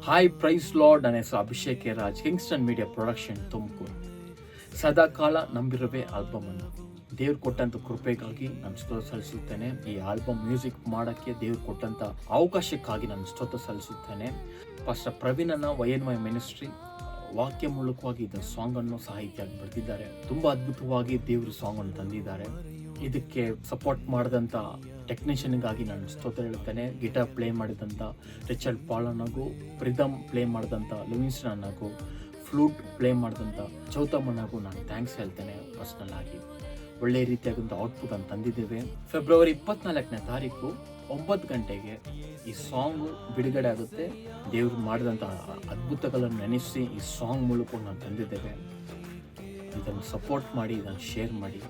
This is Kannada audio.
Hi price lord. ನನ್ನ ಹೆಸರು Abhishek Raj, Kingston media production, Tumakuru. ಸದಾಕಾಲ ನಂಬಿರುವೆ ಆಲ್ಬಮ್ ಅನ್ನು ದೇವ್ರು ಕೊಟ್ಟಂತ ಕೃಪೆಗಾಗಿ ನಾನು ಸ್ತೋತ್ರ ಸಲ್ಲಿಸುತ್ತೇನೆ. ಈ ಆಲ್ಬಮ್ ಮ್ಯೂಸಿಕ್ ಮಾಡೋಕ್ಕೆ ದೇವ್ರು ಕೊಟ್ಟಂತ ಅವಕಾಶಕ್ಕಾಗಿ ನಾನು ಸ್ತೋತ್ರ ಸಲ್ಲಿಸುತ್ತೇನೆ. ಪಾಸ್ಟರ್ ಪ್ರವೀಣನ YNY ಮಿನಿಸ್ಟ್ರಿ ವಾಕ್ಯ ಮೂಲಕವಾಗಿ ಇದರ ಸಾಂಗ್ ಅನ್ನು ಸಾಹಿತ್ಯ ಬರೆದಿದ್ದಾರೆ. ತುಂಬಾ ಅದ್ಭುತವಾಗಿ ದೇವರು ಸಾಂಗ್ ಅನ್ನು ತಂದಿದ್ದಾರೆ. ಇದಕ್ಕೆ ಸಪೋರ್ಟ್ ಮಾಡಿದಂಥ ಟೆಕ್ನಿಷಿಯನ್ಗಾಗಿ ನಾನು ಸ್ತೋತ್ರ ಹೇಳ್ತೇನೆ. ಗಿಟಾರ್ ಪ್ಲೇ ಮಾಡಿದಂಥ ರಿಚರ್ಡ್ ಪಾಲ್ ಅನ್ನೋಗೂ, ಪ್ರಿದಮ್ ಪ್ಲೇ ಮಾಡಿದಂಥ ಲಿವಿಂಗ್ಸ್ಟನ್ ಅನ್ನೋಗೂ, ಫ್ಲೂಟ್ ಪ್ಲೇ ಮಾಡಿದಂಥ ಚೌತಮ್ಮನಾಗೂ ನಾನು ಥ್ಯಾಂಕ್ಸ್ ಹೇಳ್ತೇನೆ. ಪರ್ಸ್ನಲ್ ಆಗಿ ಒಳ್ಳೆಯ ರೀತಿಯಾದಂಥ ಔಟ್ಪುಟ್ ಅನ್ನು ತಂದಿದ್ದೇವೆ. ಫೆಬ್ರವರಿ 24ನೇ ತಾರೀಕು 9 ಗಂಟೆಗೆ ಈ ಸಾಂಗು ಬಿಡುಗಡೆ ಆಗುತ್ತೆ. ದೇವರು ಮಾಡಿದಂಥ ಅದ್ಭುತಗಳನ್ನು ನೆನೆಸಿ ಈ ಸಾಂಗ್ ಮೂಲಕ ನಾನು ತಂದಿದ್ದೇವೆ. ಇದನ್ನು ಸಪೋರ್ಟ್ ಮಾಡಿ, ಇದನ್ನು ಶೇರ್ ಮಾಡಿ.